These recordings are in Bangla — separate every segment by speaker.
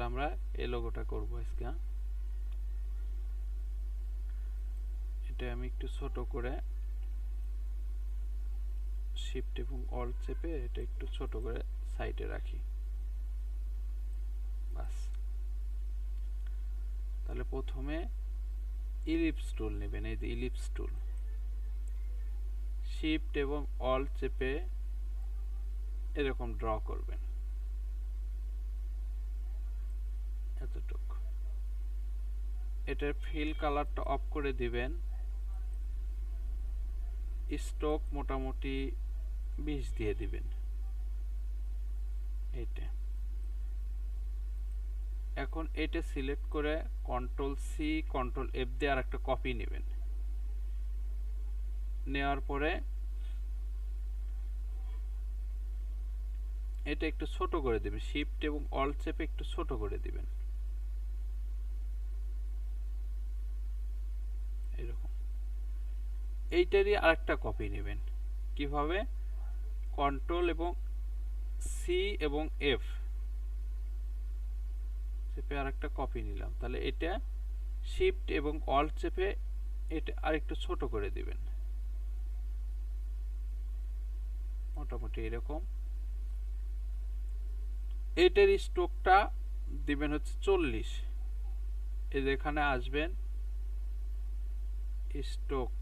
Speaker 1: তাহলে আমরা এই লোগোটা করব আজকে। এটা আমি একটু ছোট করে শিফট এবং অল্ট চেপে এটা একটু ছোট করে সাইডে রাখি, বাস। তাহলে প্রথমে ইলিপস টুল নেবেন, এই যে ইলিপস টুল, শিফট এবং অল্ট চেপে এরকম ড্র করবেন এতটুকু। এটার ফিল কালারটা অফ করে দিবেন, স্ট্রোক মোটামুটি 20 দিয়ে দিবেন এইটা। এখন এটা সিলেক্ট করে কন্ট্রোল সি কন্ট্রোল এফ দিয়ে আর একটা কপি নেবেন, নেওয়ার পরে এটা একটু ছোট করে দিবেন, শিফট এবং অল্ট চেপে একটু ছোট করে দিবেন এরকম। এইটারই আরেকটা কপি নেবেন, কিভাবে? কন্ট্রোল এবং সি এবং এফ চেপে আরেকটা কপি নিলাম, তাহলে এটা শিফট এবং অল্ট চেপে এটা আরেকটু ছোট করে দিবেন মোটামুটি এরকম। এইটার স্ট্রোকটা দিবেন হচ্ছে 40। এই যে এখানে আসবেন, স্ট্রোক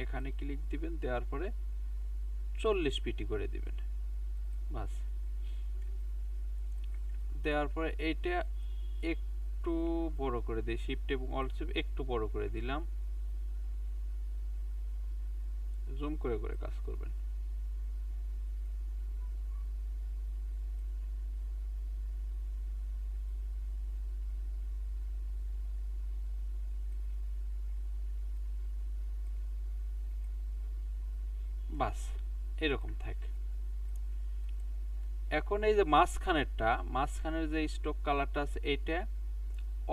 Speaker 1: এখানে ক্লিক দিবেন, দেওয়ার পরে 40 পিটি করে দিবেন, বাস। দেওয়ার পরে এইটা একটু বড় করে দিই, শিফট এবং অল্ট চেপে একটু বড় করে দিলাম, জুম করে করে কাজ করবেন। বাস এরকম থাকে। এখন এই যে মাঝখানের যে স্ট্রোক কালারটা আছে, এইটা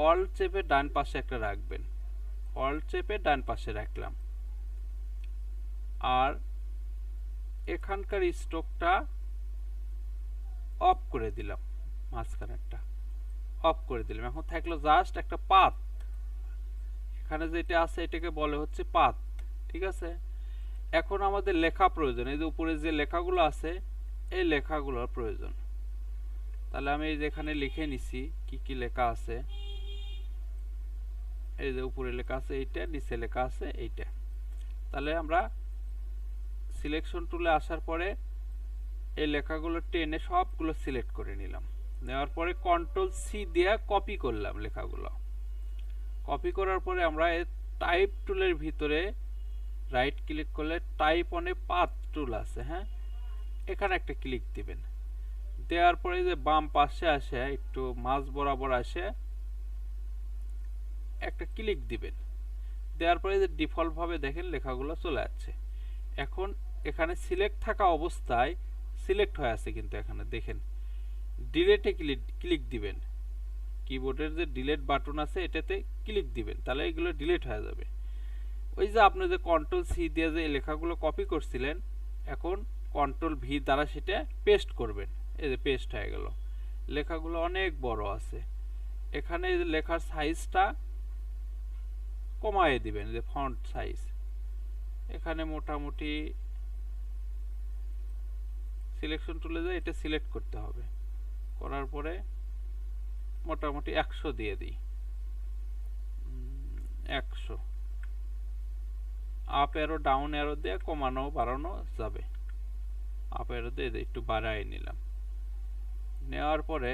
Speaker 1: অল্ট চেপে ডান পাশে একটা রাখবেন, অল্ট চেপে ডান পাশে রাখলাম। আর এখানকার স্ট্রোকটা অফ করে দিলাম, মাঝখানেরটা অফ করে দিলাম। এখন থাকলো জাস্ট একটা পাত, এখানে যেটা আছে এটাকে বলে হচ্ছে পাত, ঠিক আছে। এখন আমাদের লেখা প্রয়োজন, এই যে উপরে যে লেখাগুলো আছে এই লেখাগুলোর প্রয়োজন। তাহলে আমি এই যে এখানে লিখে নিছি কি কি লেখা আছে, এই যে উপরে লেখা আছে এইটা, নিচে লেখা আছে এইটা। তাহলে আমরা সিলেকশন টুলে আসার পরে এই লেখাগুলো টেনে সবগুলো সিলেক্ট করে নিলাম, নেওয়ার পরে কন্ট্রোল সি দিয়ে কপি করলাম লেখাগুলো। কপি করার পরে আমরা এই টাইপ টুলের ভিতরে রাইট ক্লিক করলে টাইপ অনে পাথ টুল আছে, হ্যাঁ, এখানে একটা ক্লিক দিবেন। দেওয়ার পরে যে বাম পাশে আসে একটু মাঝ বরাবর আসে একটা ক্লিক দিবেন, দেওয়ার পরে যে ডিফল্ট ভাবে দেখেন লেখাগুলো চলে যাচ্ছে। এখন এখানে সিলেক্ট থাকা অবস্থায় সিলেক্ট হয়ে আছে, কিন্তু এখানে দেখেন ডিলেটে ক্লিক দিবেন, কিবোর্ডের যে ডিলেট বাটন আছে এটাতে ক্লিক দিবেন, তাহলে এগুলো ডিলিট হয়ে যাবে। ওই যে আপনি যে কন্ট্রোল সি দিয়ে যে লেখাগুলো কপি করছিলেন, এখন কন্ট্রোল ভি দ্বারা সেটা পেস্ট করবেন, এই যে পেস্ট হয়ে গেল। লেখাগুলো অনেক বড় আছে, এখানে লেখার সাইজটা কমায় দিবেন, যে ফন্ট সাইজ এখানে মোটামুটি সিলেকশন টুলে যায় এটা সিলেক্ট করতে হবে, করার পরে মোটামুটি 100 দিয়ে দিই, 100। আপ অ্যারো ডাউন অ্যারো দিয়ে কমানো বাড়ানো যাবে, আপ অ্যারো দিয়ে একটু বাড়াই নিলাম। নেওয়ার পরে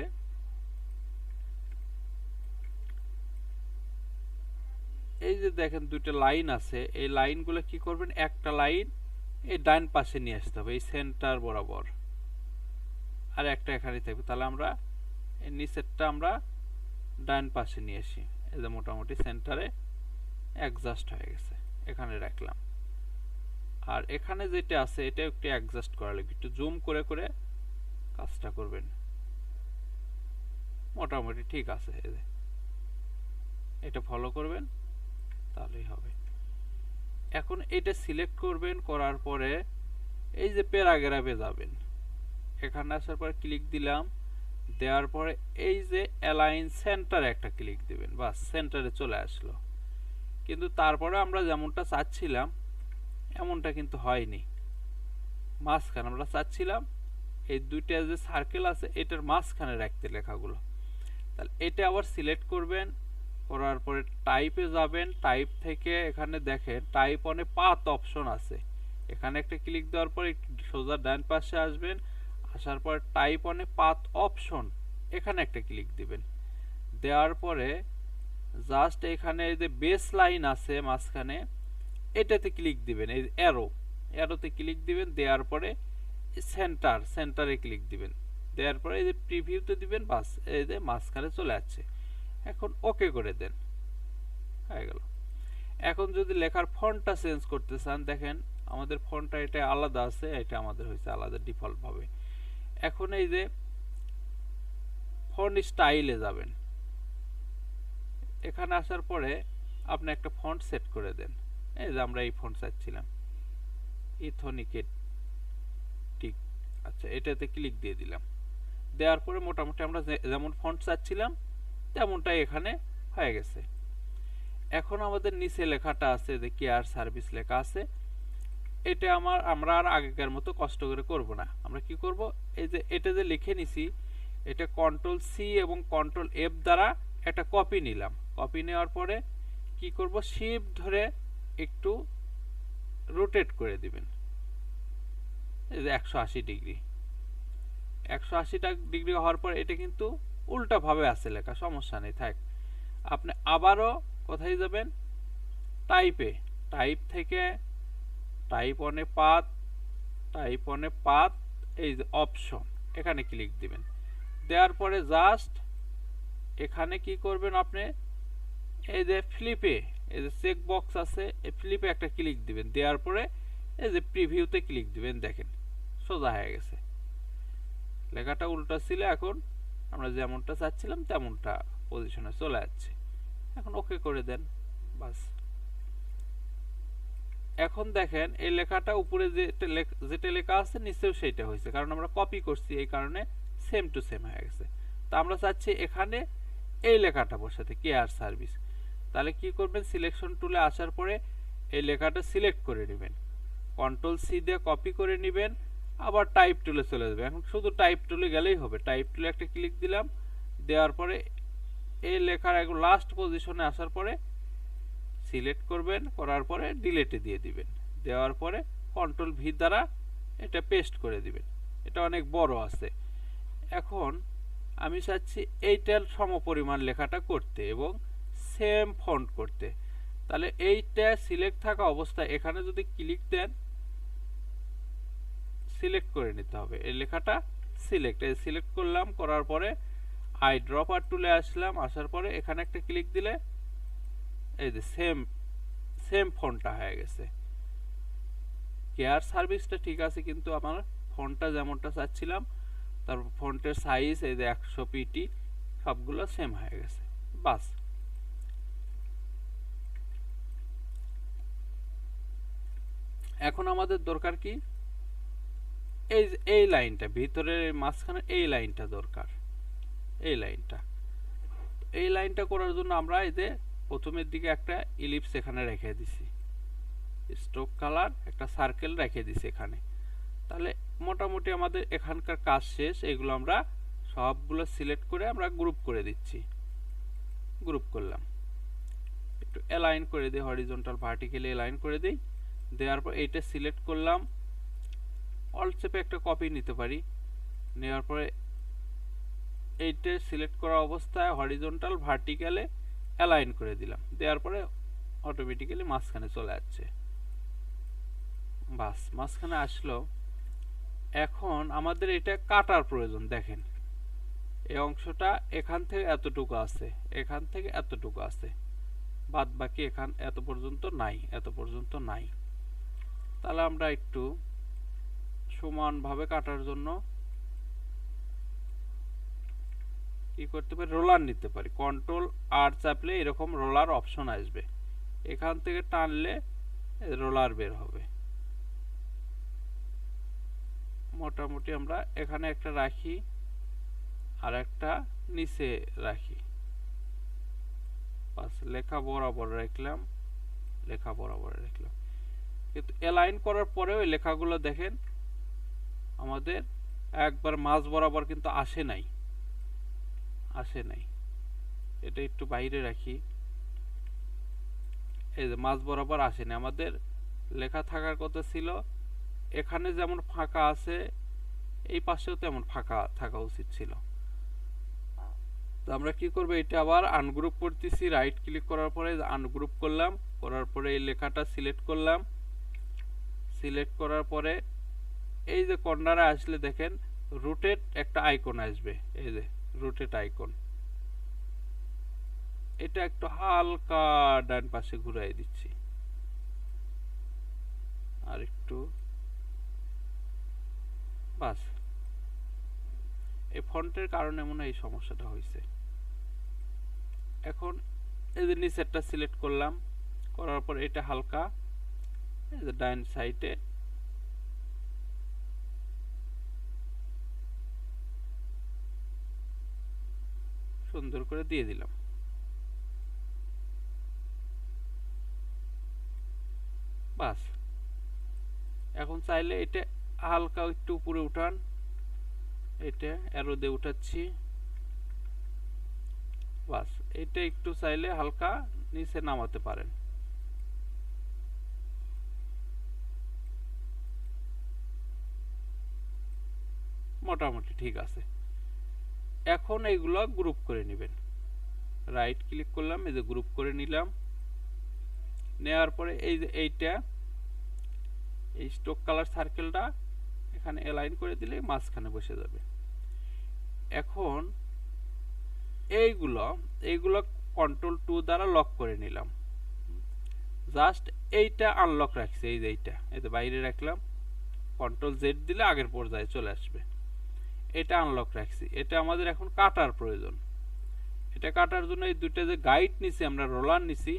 Speaker 1: এই যে দেখেন দুটো লাইন আছে, এই লাইনগুলো কি করবেন, একটা লাইন এই ডান পাশে নিয়ে আসতে হবে, এই সেন্টার বরাবর, আর একটা এখানে থাকবে। তাহলে আমরা এই নিচেরটা আমরা ডান পাশে নিয়ে আসি, এই যে মোটামুটি সেন্টারে অ্যাডজাস্ট হয়ে গেছে, এখানে রাখলাম। আর এখানে যেটা আছে এটা একটু অ্যাডজাস্ট করা লাগবে, একটু জুম করে করে কাজটা করবেন, মোটামুটি ঠিক আছে। এটা ফলো করবেন তাহলেই হবে। এখন এটা সিলেক্ট করবেন, করার পরে এই যে প্যারাগ্রাফে যাবেন, এখানে আসার পরে ক্লিক দিলাম, দেওয়ার পরে এই যে অ্যালাইন সেন্টারে একটা ক্লিক দিবেন, বাস সেন্টারে চলে আসলো। কিন্তু তারপরে আমরা যেমনটা চাচ্ছিলাম এমনটা কিন্তু হয়নি। মাঝখানে আমরা চাচ্ছিলাম এই দুইটা যে সার্কেল আছে এটার মাঝখানে রাখতে লেখাগুলো। তাহলে এটা আবার সিলেক্ট করবেন, করার পরে টাইপে যাবেন, টাইপ থেকে এখানে দেখেন টাইপ অনে পাথ অপশন আছে, এখানে একটা ক্লিক দেওয়ার পরে সোজা ডান পাশে আসবেন, আসার পর টাইপ অনে পাথ অপশন এখানে একটা ক্লিক দিবেন। দেওয়ার পরে জাস্ট এখানে এই যে বেস লাইন আছে মাঝখানে এটাতে ক্লিক দিবেন, এই অ্যারোতে ক্লিক দিবেন, দেওয়ার পরে সেন্টারে ক্লিক দিবেন, দেওয়ার পরে এই যে প্রিভিউতে দিবেন, বাস এই যে মাঝখানে চলে আসছে। এখন ওকে করে দেন, হয়ে গেল। এখন যদি লেখার ফন্টটা চেঞ্জ করতে চান, দেখেন আমাদের ফন্টটা এটা আলাদা আছে, এটা আমাদের হয়েছে আলাদা ডিফল্ট ভাবে। এখন এই যে ফন্ট স্টাইলে যাবেন, এখানে আসার পরে আপনি একটা ফন্ট সেট করে দেন। এই যে আমরা এই ফন্ট চাচ্ছিলাম ইথনিকেট, ঠিক আচ্ছা, এটাতে ক্লিক দিয়ে দিলাম। দেওয়ার পরে মোটামুটি আমরা যেমন ফন্ট চাচ্ছিলাম তেমনটাই এখানে হয়ে গেছে। এখন আমাদের নিচে লেখাটা আছে যে কেয়ার সার্ভিস লেখা আছে, এটা আমরা আর আগেকার মতো কষ্ট করে করব না। আমরা কি করব, এই যে এটা যে লিখে নিছি এটা কন্ট্রোল সি এবং কন্ট্রোল এফ দ্বারা একটা কপি নিলাম। কপি নেওয়ার পরে কি করব, শিফট ধরে একটু রোটেট করে দিবেন, এই যে 180 ডিগ্রি। 180 ডিগ্রি হওয়ার পর এটা কিন্তু উল্টা ভাবে আছে লেখা, সমস্যা নেই, থাক। আপনি আবারও কোথায় যাবেন, টাইপে, টাইপ থেকে টাইপ অনে পাথ, এই যে অপশন এখানে ক্লিক দিবেন। দেওয়ার পরে জাস্ট এখানে কি করবেন, আপনি এই যে ফ্লিপে এই যে চেক বক্স আছে, এই ফ্লিপে একটা ক্লিক দিবেন, দেওয়ার পরে এই যে প্রিভিউতে ক্লিক দিবেন, দেখেন সোজা হয়ে গেছে। লেখাটা উল্টা ছিল, এখন আমরা যেমনটা চাচ্ছিলাম তেমনটা পজিশনে চলে যাচ্ছে। এখন ওকে করে দেন, বাস। এখন দেখেন এই লেখাটা উপরে যেটা লেখা আছে নিচেও সেইটা হয়েছে, কারণ আমরা কপি করছি, এই কারণে সেম টু সেম হয়ে গেছে। তা আমরা চাচ্ছি এখানে এই লেখাটা বসাতে, কেয়ার সার্ভিস। তাহলে কি করবেন, সিলেকশন টুলে আসার পরে এই লেখাটা সিলেক্ট করে নেবেন, কন্ট্রোল সি দিয়ে কপি করে নেবেন, আবার টাইপ টুলে চলে যাবে। এখন শুধু টাইপ টুলে গেলেই হবে, টাইপ টুলে একটা ক্লিক দিলাম, দেওয়ার পরে এই লেখার একদম লাস্ট পজিশনে আসার পরে সিলেক্ট করবেন, করার পরে ডিলেটে দিয়ে দিবেন, দেওয়ার পরে কন্ট্রোল ভি দ্বারা এটা পেস্ট করে দিবেন। এটা অনেক বড় আছে। এখন আমি চাচ্ছি এইটার সমপরিমাণ লেখাটা করতে এবং সেম ফন্ট করতে। তাহলে এইটা সিলেক্ট থাকা অবস্থায় এখানে যদি ক্লিক দেন, সিলেক্ট করে নিতে হবে এই লেখাটা, সিলেক্ট করলাম, করার পরে আই ড্রপার টুলে আসলাম, আসার পরে এখানে একটা ক্লিক দিলে এই যে সেম ফন্টটা হয়ে গেছে। কেয়ার সার্ভিসটা ঠিক আছে, কিন্তু আমার ফন্টটা যেমনটা চাচ্ছিলাম, তারপর ফন্টের সাইজ এই যে 100 পিটি সবগুলো সেম হয়ে গেছে, বাস। এখন আমাদের দরকার কি, এই লাইনটা ভিতরের মাঝখানে এই লাইনটা দরকার, এই লাইনটা করার জন্য আমরা এই যে প্রথমের দিকে একটা ইলিপস এখানে রেখে দিছি, স্ট্রোক কালার একটা সার্কেল রেখে দিছি এখানে। তাহলে মোটামুটি আমাদের এখানকার কাজ শেষ। এগুলো আমরা সবগুলো সিলেক্ট করে আমরা গ্রুপ করে দিচ্ছি, গ্রুপ করলাম, একটু অ্যালাইন করে দিই, হরিজন্টাল ভার্টিক্যালি অ্যালাইন করে দিই। দেওয়ার পর এইটা সিলেক্ট করলাম, অল্ট চেপে একটা কপি নিতে পারি, নেওয়ার পরে এইটা সিলেক্ট করা অবস্থায় হরিজন্টাল ভার্টিক্যালে অ্যালাইন করে দিলাম, দেওয়ার পরে অটোমেটিক্যালি মাঝখানে চলে যাচ্ছে, বাস মাঝখানে আসলো। এখন আমাদের এটা কাটার প্রয়োজন, দেখেন এই অংশটা এখান থেকে এতটুকু আছে, এখান থেকে এতটুকু আছে, বাদ বাকি এখান এত পর্যন্ত নাই। তাহলে আমরা একটু সমানভাবে কাটার জন্য কি করতে পারি, রোলার নিতে পারি। কন্ট্রোল আর চাপলে এরকম রোলার অপশন আসবে, এখান থেকে টানলে রোলার বের হবে। মোটামুটি আমরা এখানে একটা রাখি, আর একটা নিচে রাখি, বাস লেখা বরাবর রাখলাম, লেখা বরাবর রাখলাম। কিন্তু অ্যালাইন করার পরেও এই লেখাগুলো দেখেন আমাদের একবার মাঝ বরাবর কিন্তু আসে নাই, আসে নাই। এটা একটু বাইরে রাখি, এই যে মাঝ বরাবর আসেনি। আমাদের লেখা থাকার কথা ছিল এখানে যেমন ফাঁকা আছে এই পাশেও তেমন ফাঁকা থাকা উচিত ছিল। তো আমরা কি করব, এটা আবার আনগ্রুপ করতেছি। রাইট ক্লিক করার পরে আনগ্রুপ করলাম, করার পরে এই লেখাটা সিলেক্ট করলাম। সিলেক্ট করার পরে এই যে কর্নারে আসলে দেখেন রোটেট একটা আইকন আসবে, এই যে রোটেট আইকন। এটা একটু হালকা ডান পাশে ঘুরাই দিচ্ছি, আর একটু, বাস। এই ফন্টের কারণে মনে হয় এই সমস্যাটা হয়েছে। এখন এই যে নিচেরটা সিলেক্ট করলাম, করার পর এটা হালকা এই যে ডান সাইডে সুন্দর করে দিয়ে দিলাম। বাস, এখন চাইলে এটা হালকা একটু উপরে উঠান, এটা অ্যারো দিয়ে উঠাচ্ছি। বাস, এটা একটু চাইলে হালকা নিচে নামাতে পারেন। মোটামুটি ঠিক আছে। এখন এইগুলো গ্রুপ করে নেবেন। রাইট ক্লিক করলাম, এই যে গ্রুপ করে নিলাম। নেওয়ার পরে এই যে এইটা, এই স্ট্রোক কালার সার্কেলটা এখানে অ্যালাইন করে দিলে মাঝখানে বসে যাবে। এখন এইগুলো কন্ট্রোল 2 দ্বারা লক করে নিলাম। জাস্ট এইটা আনলক রাখছি, এই যে এইটা, এই যে বাইরে রাখলাম। কন্ট্রোল জেড দিলে আগের পর্যায়ে চলে আসবে। এটা আনলক রাখছি। এটা আমাদের এখন কাটার প্রয়োজন। এটা কাটার জন্য এই দুইটা যে গাইড নিছি আমরা, রোলার নিছি,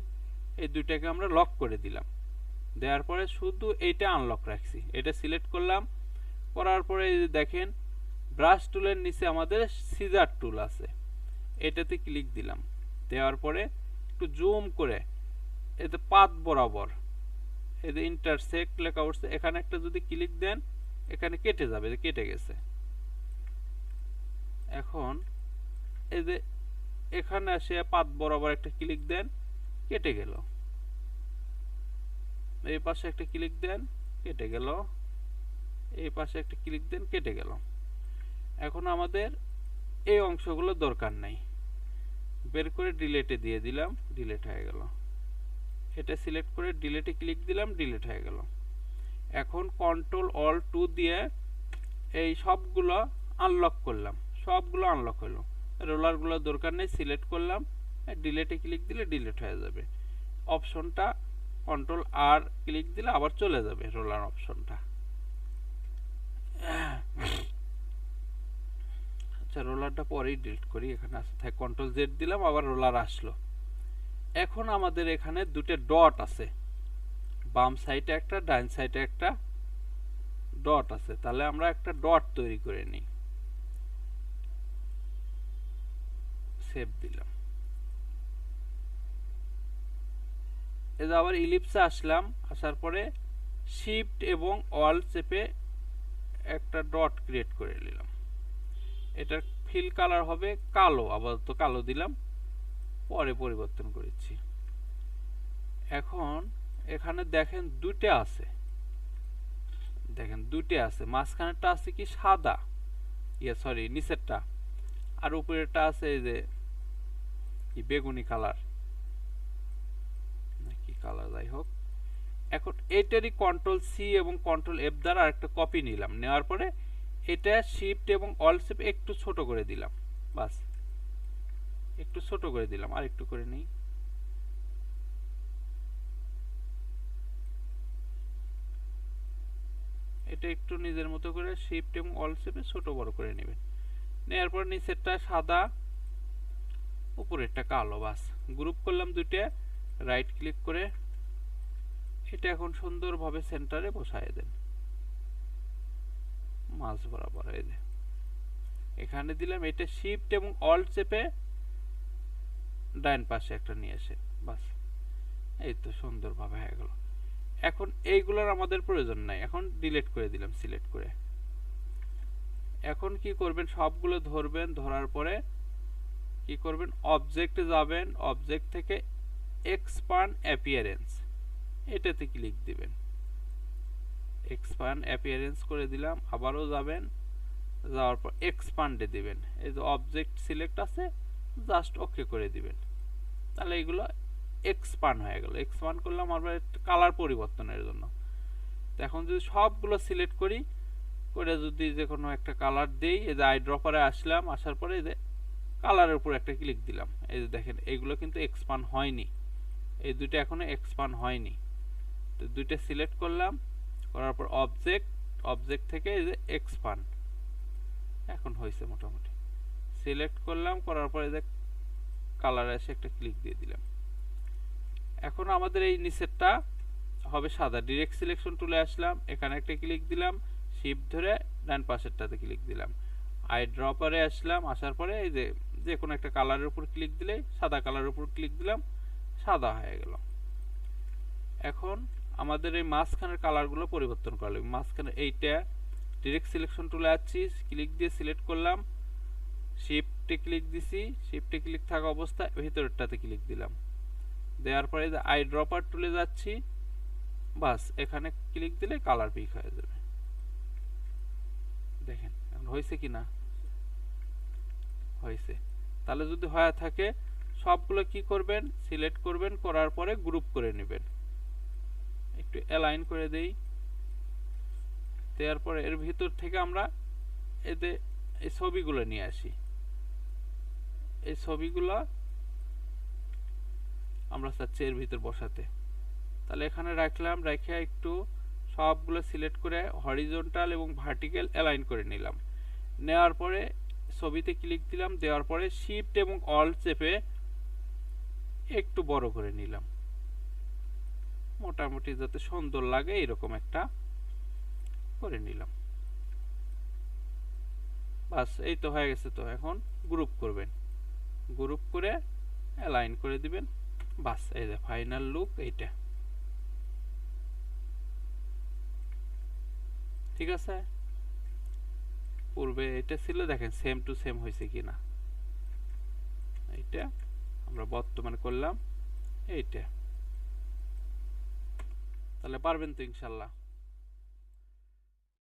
Speaker 1: এই দুইটাকে আমরা লক করে দিলাম। দেওয়ার পরে শুধু এইটা আনলক রাখছি। এটা সিলেক্ট করলাম, করার পরে এই যে দেখেন ব্রাশ টুলের নিচে আমাদের সিজার টুল আছে, এটাতে ক্লিক দিলাম। দেওয়ার পরে একটু জুম করে এতে পাত বরাবর এই যে ইন্টারসেক্ট লেখা উঠছে, এখানে একটা যদি ক্লিক দেন এখানে কেটে যাবে, কেটে গেছে। এখন এই যে এখানে এসে পাত বরাবর একটা ক্লিক দেন, কেটে গেল। এই পাশে একটা ক্লিক দেন, কেটে গেল। এই পাশে একটা ক্লিক দেন, কেটে গেল। এখন আমাদের এই অংশগুলো দরকার নাই, বের করে ডিলেটে দিয়ে দিলাম, ডিলেট হয়ে গেল। এটা সিলেক্ট করে ডিলেটে ক্লিক দিলাম, ডিলেট হয়ে গেল। এখন কন্ট্রোল অল 2 দিয়ে এই সবগুলো আনলক করলাম, সবগুলো আনলক হলো। রোলারগুলো দরকার নেই, সিলেক্ট করলাম, ডিলেটে ক্লিক দিলে ডিলেট হয়ে যাবে। অপশনটা কন্ট্রোল আর ক্লিক দিলে আবার চলে যাবে রোলার অপশনটা। আচ্ছা, রোলারটা পরেই ডিলিট করি, এখানে আসতে থাকে। কন্ট্রোল জেড দিলাম, আবার রোলার আসলো। এখন আমাদের এখানে দুটো ডট আছে, বাম সাইডে একটা, ডান সাইডে একটা ডট আছে। তাহলে আমরা একটা ডট তৈরি করে নিই। সেভ দিলাম। এই যে আবার ইলিপসে আসলাম, আসার পরে শিফট এবং অল চেপে একটা ডট ক্রিয়েট করে নিলাম। এটার ফিল কালার হবে কালো, আপাতত কালো দিলাম, পরে পরিবর্তন করেছি। এখন এখানে দেখেন দুইটা আছে, দেখেন দুইটা আছে। মাঝখানেরটা আছে কি সাদা, সরি নিচেরটা, আর উপরেরটা আছে এই যে বেগুনি কালার, নাকি কালার, যাই হোক। এখন এটারই কন্ট্রোল সি এবং কন্ট্রোল এফ দ্বারা আরেকটা কপি নিলাম। নেওয়ার পরে এটা শিফট এবং অল চেপে একটু ছোট করে দিলাম, বাস একটু ছোট করে দিলাম। আর একটু করে নিই, এটা একটু নিজের মতো করে শিফট এবং অল চেপে ছোট বড় করে নেবেন। নেওয়ার পর নিচেরটা সাদা, উপরেরটা কালো, বাস। গ্রুপ করলাম দুইটা, রাইট ক্লিক করে এটা এখন সুন্দরভাবে সেন্টারে বসায় দেন, মাঝ বরাবর। এই যে এখানে দিলাম, এটা শিফট এবং অল্ট চেপে ডান পাশে একটা নিয়ে এসে বাস, এই তো সুন্দরভাবে হয়ে গেল। এখন এইগুলোর আমাদের প্রয়োজন নাই, এখন ডিলিট করে দিলাম সিলেক্ট করে। এখন কি করবেন, সবগুলো ধরবেন, ধরার পরে কি করবেন, অবজেক্টে যাবেন, অবজেক্ট থেকে এক্সপান্ড অ্যাপিয়ারেন্স এটাতে ক্লিক দিবেন। এক্সপান্ড অ্যাপিয়ারেন্স করে দিলাম, আবারও যাবেন, যাওয়ার পর এক্সপান্ডে দিবেন। এই যে অবজেক্ট সিলেক্ট আছে, জাস্ট ওকে করে দিবেন, তাহলে এগুলো এক্সপান্ড হয়ে গেল। এক্সপান্ড করলাম আবার কালার পরিবর্তনের জন্য। তো এখন যদি সবগুলো সিলেক্ট করি, করে যদি যে কোনো একটা কালার দেই, এই যে আই ড্রপারে আসলাম, আসার পরে এই যে কালারের উপর একটা ক্লিক দিলাম, এই যে দেখেন এইগুলো কিন্তু এক্সপান্ড হয়নি, এই দুটো এখনো এক্সপান্ড হয়নি। তো দুইটা সিলেক্ট করলাম, করার পর অবজেক্ট, অবজেক্ট থেকে এই যে এক্সপান্ড, এখন হয়েছে মোটামুটি। সিলেক্ট করলাম, করার পরে যে কালারে এসে একটা ক্লিক দিয়ে দিলাম। এখন আমাদের এই নিচেরটা হবে সাদা। ডিরেক্ট সিলেকশন টুলে আসলাম, এখানে একটা ক্লিক দিলাম, শিফট ধরে ডান পাশেরটাতে ক্লিক দিলাম। আই ড্রপারে আসলাম, আসার পরে এই যে যে কোনো একটা কালারের উপর ক্লিক দিলে, সাদা কালারের উপর ক্লিক দিলাম, সাদা হয়ে গেল। এখন আমাদের এই মাঝখানের কালারগুলো পরিবর্তন করা লাগবে। মাঝখানে এইটা ডিরেক্ট সিলেকশন টুলে আসছি, ক্লিক দিয়ে সিলেক্ট করলাম, শিফটে ক্লিক দিছি, শিফটে ক্লিক থাকা অবস্থায় ভিতরেরটাতে ক্লিক দিলাম, দেওয়ার পরে যে আই ড্রপার টুলে যাচ্ছি, বাস এখানে ক্লিক দিলে কালার পিক হয়ে যাবে। দেখেন এখন হয়েছে কি না, হয়েছে। তাহলে যদি হয়ে থাকে সবগুলো কি করবেন, সিলেক্ট করবেন, করার পরে গ্রুপ করে নেবেন। একটু অ্যালাইন করে দেই, দেওয়ার পরে এর ভিতর থেকে আমরা এতে এই ছবিগুলো নিয়ে আসি। এই ছবিগুলো আমরা চাচ্ছি এর ভিতর বসাতে, তাহলে এখানে রাখলাম, রেখে একটু সবগুলো সিলেক্ট করে হরিজন্টাল এবং ভার্টিক্যাল অ্যালাইন করে নিলাম। নেওয়ার পরে ছবিতে ক্লিক দিলাম, দেওয়ার পরে শিফট এবং অল্ট চেপে একটু বড় করে নিলাম, মোটামুটি যাতে সুন্দর লাগে এরকম একটা করে নিলাম। বাস এই তো হয়ে গেছে। তো এখন গ্রুপ করবেন, গ্রুপ করে অ্যালাইন করে দিবেন, বাস এই যে ফাইনাল লুক এইটা। ঠিক আছে, পূর্বে এটা ছিল, দেখেন সেম টু সেম হয়েছে কিনা। এইটা আমরা বর্তমানে করলাম এইটা, তাহলে পারবেন তো ইনশাল্লাহ।